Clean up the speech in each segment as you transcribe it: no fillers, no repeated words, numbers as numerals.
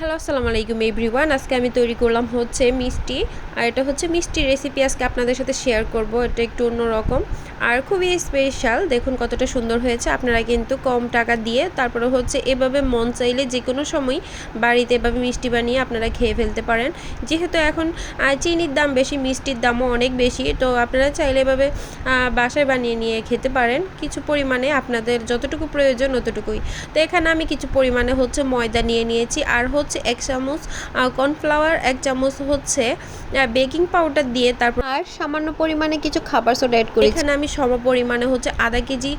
Hello, আসসালামু আলাইকুম everyone. আজকে আমি তৈরি করলাম হচ্ছে মিষ্টি। আর এটা হচ্ছে মিষ্টির রেসিপি আজকে আপনাদের সাথে শেয়ার করব। এটা একটু অন্যরকম আর খুবই স্পেশাল। দেখুন কতটা সুন্দর হয়েছে। আপনারা কিন্তু কম টাকা দিয়ে তারপরে হচ্ছে এভাবে মন চাইলে যে কোনো সময় বাড়িতে এভাবে মিষ্টি বানিয়ে আপনারা খেয়ে ফেলতে পারেন। যেহেতু এখন চিনির দাম বেশি, মিষ্টির দামও অনেক বেশি, তো আপনারা চাইলে এভাবে বাসায় বানিয়ে নিয়ে খেতে পারেন কিছু পরিমাণে, আপনাদের যতটুকু প্রয়োজন ততটুকুই। তো এখানে আমি কিছু পরিমাণে হচ্ছে ময়দা নিয়ে নিয়েছি, আর হচ্ছে 1 চামচ কর্নফ্লাওয়ার, 1 চামচ হচ্ছে বেকিং পাউডার দিয়ে তারপর আর সামান্য পরিমাণে কিছু খাবার সোডা অ্যাড করেছি। এখানে আমি সম পরিমাণে হচ্ছে আধা কেজি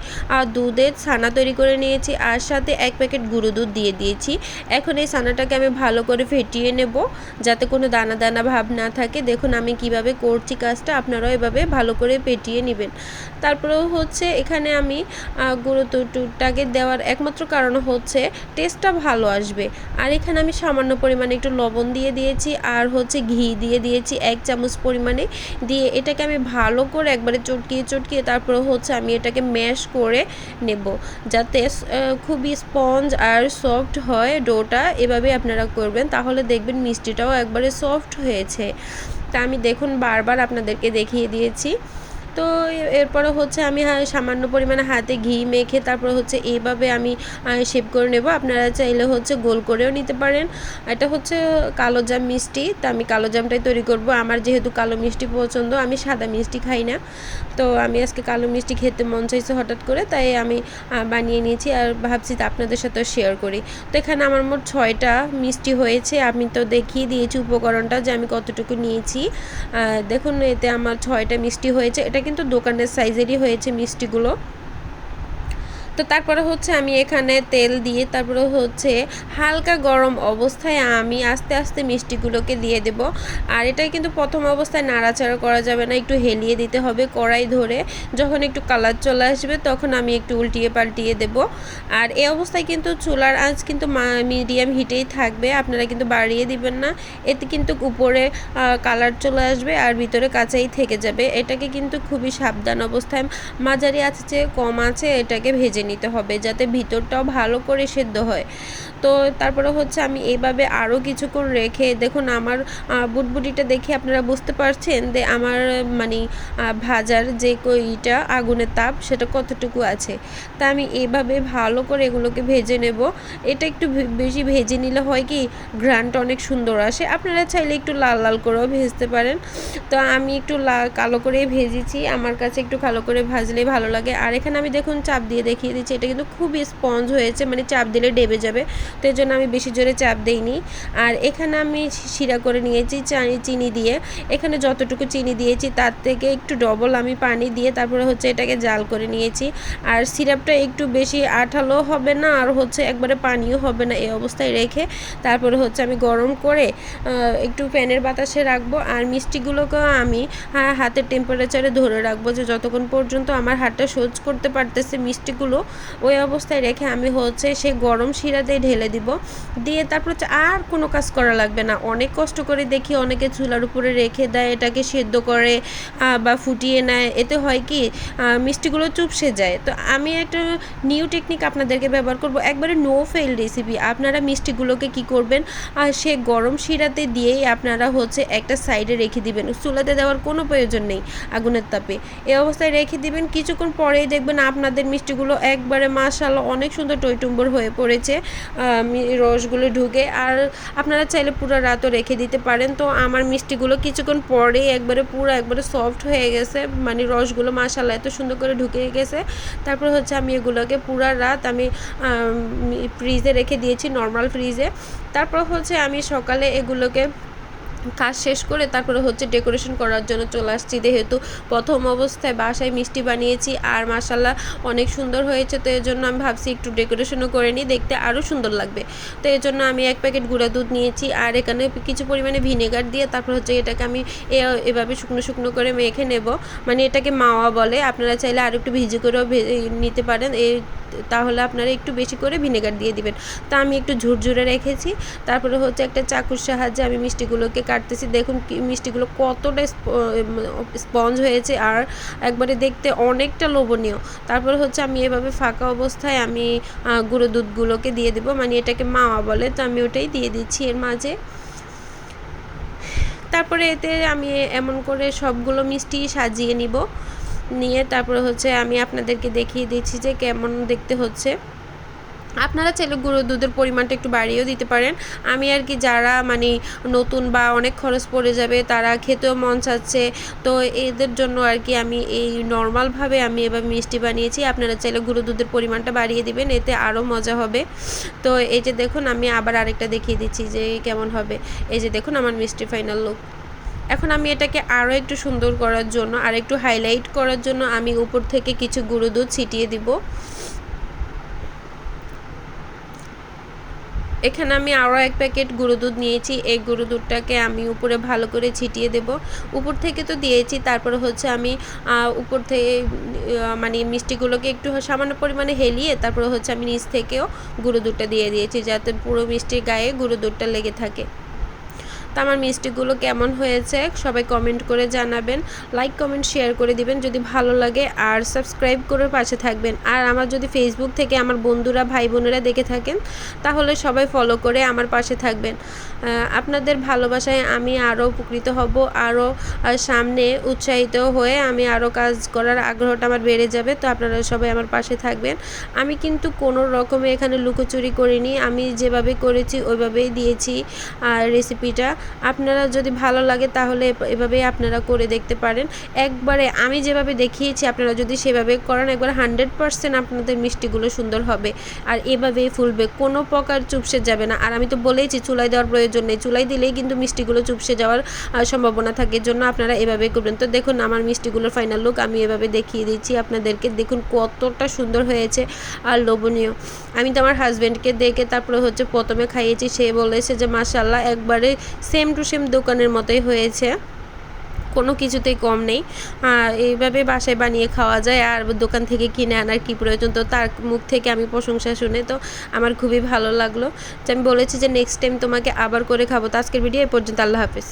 দুধের ছানা তৈরি করে নিয়েছি, আর সাথে 1 প্যাকেট গুঁড়ো দুধ দিয়ে দিয়েছি। এখন এই ছানাটাকে আমি ভালো করে ফেটিয়ে নেব যাতে কোনো দানা দানা ভাব না থাকে। দেখুন আমি কিভাবে করছি কাজটা, আপনারাও এভাবে ভালো করে ফেটিয়ে নেবেন। তারপরেও হচ্ছে এখানে আমি গুঁড়ো দুধটাকে দেওয়ার একমাত্র কারণ হচ্ছে টেস্টটা ভালো আসবে। আর এখানে আমি সামান্য পরিমাণে একটু লবণ দিয়ে দিয়েছি, আর হচ্ছে ঘি দিয়ে দিয়েছি 1 চামচ পরিমাণে। দিয়ে এটাকে আমি ভালো করে একবারে চটকিয়ে তারপরে হচ্ছে আমি এটাকে ম্যাশ করে নেব যাতে খুবই স্পঞ্জ আর সফট হয় ডোটা। এভাবে আপনারা করবেন, তাহলে দেখবেন মিষ্টিটাও একবারে সফট হয়েছে। তা আমি দেখুন বারবার আপনাদেরকে দেখিয়ে দিয়েছি। তো এরপরে হচ্ছে আমি সামান্য পরিমাণে হাতে ঘি মেখে তারপর হচ্ছে এইভাবে আমি শেপ করে নেব। আপনারা চাইলে হচ্ছে গোল করেও নিতে পারেন। এটা হচ্ছে কালো জাম মিষ্টি, তো আমি কালো জামটাই তৈরি করব। আমার যেহেতু কালো মিষ্টি পছন্দ, আমি সাদা মিষ্টি খাই না, তো আমি আজকে কালো মিষ্টি খেতে মন চাইছে হঠাৎ করে, তাই আমি বানিয়ে নিয়েছি আর ভাবছি আপনাদের সাথেও শেয়ার করি। তো এখানে আমার মোট 6টা মিষ্টি হয়েছে। আমি তো দেখিয়ে দিয়েছি উপকরণটা যে আমি কতটুকু নিয়েছি। দেখুন এতে আমার 6টা মিষ্টি হয়েছে। এটা কিন্তু দোকানের সাইজেরই হয়েছে মিষ্টিগুলো। তো তারপরে হচ্ছে আমি এখানে তেল দিয়ে তারপরে হচ্ছে হালকা গরম অবস্থায় আমি আস্তে আস্তে মিষ্টিগুলোকে দিয়ে দেব। আর এটাই কিন্তু প্রথম অবস্থায় নাড়াচাড়া করা যাবে না, একটু হেলিয়ে দিতে হবে কড়াই ধরে। যখন একটু কালার চলে আসবে তখন আমি একটু উল্টিয়ে পাল্টিয়ে দেব। আর এই অবস্থায় কিন্তু চুলার আঁচ কিন্তু মিডিয়াম হিটেই থাকবে, আপনারা কিন্তু বাড়িয়ে দিবেন না, এতে কিন্তু উপরে কালার চলে আসবে আর ভিতরে কাঁচাই থেকে যাবে। এটাকে কিন্তু খুবই সাবধান অবস্থায় মাঝারি আছে কম আছে এটাকে ভেজে নিতে হবে যাতে ভিতরটাও ভালো করে সেদ্ধ হয়। তো তারপরে হচ্ছে আমি এইভাবে আরও কিছুক্ষণ রেখে দেখুন আমার বুটবুটিটা দেখে আপনারা বুঝতে পারছেন যে আমার মানে ভাজার যে কইটা আগুনের তাপ সেটা কতটুকু আছে। তা আমি এইভাবে ভালো করে এগুলোকে ভেজে নেব। এটা একটু বেশি ভেজে নিলে হয় কি ঘ্রাণটা অনেক সুন্দর আসে। আপনারা চাইলে একটু লাল লাল করেও ভেজতে পারেন। তো আমি একটু কালো করেই ভেজেছি, আমার কাছে একটু কালো করে ভাজলেই ভালো লাগে। আর এখানে আমি দেখুন চাপ দিয়ে দেখিয়ে দিচ্ছি, এটা কিন্তু খুবই স্পঞ্জ হয়েছে, মানে চাপ দিলে ডেবে যাবে, তো এই জন্য আমি বেশি জোরে চাপ দেইনি। আর এখানে আমি শিরা করে নিয়েছি চিনি দিয়ে। এখানে যতটুকু চিনি দিয়েছি তার থেকে একটু ডবল আমি পানি দিয়ে তারপরে হচ্ছে এটাকে জাল করে নিয়েছি। আর সিরাপটা একটু বেশি আঠালো হবে না আর হচ্ছে একবারে পানিও হবে না, এই অবস্থায় রেখে তারপরে হচ্ছে আমি গরম করে একটু ফ্যানের বাতাসে রাখবো। আর মিষ্টিগুলোকেও আমি হাতের টেম্পারেচারে ধরে রাখবো যে যতক্ষণ পর্যন্ত আমার হাতটা সহ্য করতে পারতেছে মিষ্টিগুলো, ওই অবস্থায় রেখে আমি হচ্ছে সেই গরম শিরাতে ঢেলে দিব। দিয়ে তারপর হচ্ছে আর কোনো কাজ করা লাগবে না। অনেক কষ্ট করে দেখি অনেকে চুলার উপরে রেখে দেয়, এটাকে সেদ্ধ করে বা ফুটিয়ে নেয়, এতে হয় কি মিষ্টিগুলো চুপসে যায়। তো আমি একটা নিউ টেকনিক আপনাদেরকে ব্যবহার করব, একবারে নো ফেল রেসিপি। আপনারা মিষ্টিগুলোকে কি করবেন, সে গরম শিরাতে দিয়েই আপনারা হচ্ছে একটা সাইডে রেখে দিবেন, চুলাতে দেওয়ার কোনো প্রয়োজন নেই আগুনের তাপে। এই অবস্থায় রেখে দিবেন, কিছুক্ষণ পরেই দেখবেন আপনাদের মিষ্টিগুলো একবারে মাশাআল্লাহ অনেক সুন্দর টইটুম্বর হয়ে পড়েছে রসগুলো ঢুকে। আর আপনারা চাইলে পুরো রাতও রেখে দিতে পারেন। তো আমার মিষ্টিগুলো কিছুক্ষণ পরেই একবারে পুরো একবারে সফট হয়ে গেছে, মানে রসগুলো মাশাআল্লাহ এত সুন্দর করে ঢুকে গেছে। তারপর হচ্ছে আমি এগুলোকে পুরো রাত আমি ফ্রিজে রেখে দিয়েছি, নর্মাল ফ্রিজে। তারপর হচ্ছে আমি সকালে এগুলোকে কাজ শেষ করে তারপরে হচ্ছে ডেকোরেশন করার জন্য চলে আসছি। যেহেতু প্রথম অবস্থায় বাসায় মিষ্টি বানিয়েছি আর মাশাআল্লাহ অনেক সুন্দর হয়েছে, তো এর জন্য আমি ভাবছি একটু ডেকোরেশনও করে নিই, দেখতে আরও সুন্দর লাগবে। তো এর জন্য আমি 1 প্যাকেট গুঁড়া দুধ নিয়েছি আর এখানে কিছু পরিমাণে ভিনেগার দিয়ে তারপর হচ্ছে এটাকে আমি এভাবে শুকনো শুকনো করে মেখে নেব, মানে এটাকে মাওয়া বলে। আপনারা চাইলে আর একটু ভিজে করেও নিতে পারেন, তাহলে আপনারা একটু বেশি করে ভিনেগার দিয়ে দিবেন। তা আমি একটু ঝুরঝুরে রেখেছি। তারপরে হচ্ছে একটা চাকুর সাহায্যে আমি মিষ্টিগুলোকে কাটতেছি। দেখুন কি মিষ্টিগুলো কতটা স্পঞ্জ হয়েছে আর একবারে দেখতে অনেকটা লোভনীয়। তারপরে হচ্ছে আমি এভাবে ফাঁকা অবস্থায় আমি গুঁড়ো দুধগুলোকে দিয়ে দেবো, মানে এটাকে মাওয়া বলে, তো আমি ওটাই দিয়ে দিচ্ছি এর মাঝে। তারপরে এতে আমি এমন করে সবগুলো মিষ্টি সাজিয়ে নিয়ে তারপরে হচ্ছে আমি আপনাদেরকে দেখিয়ে দিচ্ছি যে কেমন দেখতে হচ্ছে। আপনারা চাইলে গুঁড়ো দুধের পরিমাণটা একটু বাড়িয়েও দিতে পারেন। আমি আর কি যারা মানে নতুন বা অনেক খরচ পড়ে যাবে, তারা খেতেও মন চাচ্ছে, তো এদের জন্য আর কি আমি এই নর্মালভাবে আমি এবার মিষ্টি বানিয়েছি। আপনারা চাইলে গুঁড়ো দুধের পরিমাণটা বাড়িয়ে দিবেন, এতে আরও মজা হবে। তো এই যে দেখুন আমি আবার আরেকটা দেখিয়ে দিচ্ছি যে কেমন হবে। এই যে দেখুন আমার মিষ্টি ফাইনাল লুক। এখন আমি এটাকে আরও একটু সুন্দর করার জন্য আর একটু হাইলাইট করার জন্য আমি উপর থেকে কিছু গুঁড়ো দুধ ছিটিয়ে দিব। এখানে আমি আরও 1 প্যাকেট গুঁড়ো দুধ নিয়েছি। এই গুঁড়ো দুধটাকে আমি উপরে ভালো করে ছিটিয়ে দেব। উপর থেকে তো দিয়েছি, তারপরে হচ্ছে আমি উপর থেকে মানে মিষ্টিগুলোকে একটু সামান্য পরিমাণে হেলিয়ে তারপরে হচ্ছে আমি নিচ থেকেও গুঁড়ো দুধটা দিয়ে দিয়েছি, যাতে পুরো মিষ্টির গায়ে গুঁড়ো দুধটা লেগে থাকে। তো আমার মিষ্টিগুলো কেমন হয়েছে সবাই কমেন্ট করে জানাবেন, লাইক কমেন্ট শেয়ার করে দিবেন যদি ভালো লাগে, আর সাবস্ক্রাইব করে পাশে থাকবেন। আর আমার যদি ফেসবুক থেকে আমার বন্ধুরা ভাই বোনেরা দেখে থাকেন তাহলে সবাই ফলো করে আমার পাশে থাকবেন। আপনাদের ভালোবাসায় আমি আরও উপকৃত হব, আরও সামনে উৎসাহিত হয়ে আমি আরও কাজ করার আগ্রহটা আমার বেড়ে যাবে। তো আপনারা সবাই আমার পাশে থাকবেন। আমি কিন্তু কোনো রকমে এখানে লুকোচুরি করিনি, আমি যেভাবে করেছি ওইভাবেই দিয়েছি রেসিপিটা। আপনারা যদি ভালো লাগে তাহলে এভাবেই আপনারা করে দেখতে পারেন। একবারে আমি যেভাবে দেখিয়েছি আপনারা যদি সেভাবে করেন, একবার 100% আপনাদের মিষ্টিগুলো সুন্দর হবে আর এভাবেই ফুলবে, কোনো প্রকার চুপসে যাবে না। আর আমি তো বলেইছি চুলায় দেওয়ার প্রয়োজন নেই, চুলায় দিলেই কিন্তু মিষ্টিগুলো চুপসে যাওয়ার সম্ভাবনা থাকে, এর জন্য আপনারা এভাবেই করবেন। তো দেখুন আমার মিষ্টিগুলোর ফাইনাল লুক আমি এভাবে দেখিয়ে দিচ্ছি আপনাদেরকে। দেখুন কতটা সুন্দর হয়েছে আর লোভনীয়। আমি তো আমার হাজব্যান্ডকে দেখে তারপরে হচ্ছে প্রথমে খাইয়েছি, সে বলেছে যে মাশাআল্লাহ একবারে সেম টু সেম দোকানের মতোই হয়েছে, কোনো কিছুতেই কম নেই। এইভাবে বাসায় বানিয়ে খাওয়া যায়, আর দোকান থেকে কিনে আনার কী প্রয়োজন। তো তার মুখ থেকে আমি প্রশংসা শুনে তো আমার খুবই ভালো লাগলো, যে আমি বলেছি যে নেক্সট টাইম তোমাকে আবার করে খাবো। তো আজকের ভিডিও এ পর্যন্ত, আল্লাহ হাফেজ।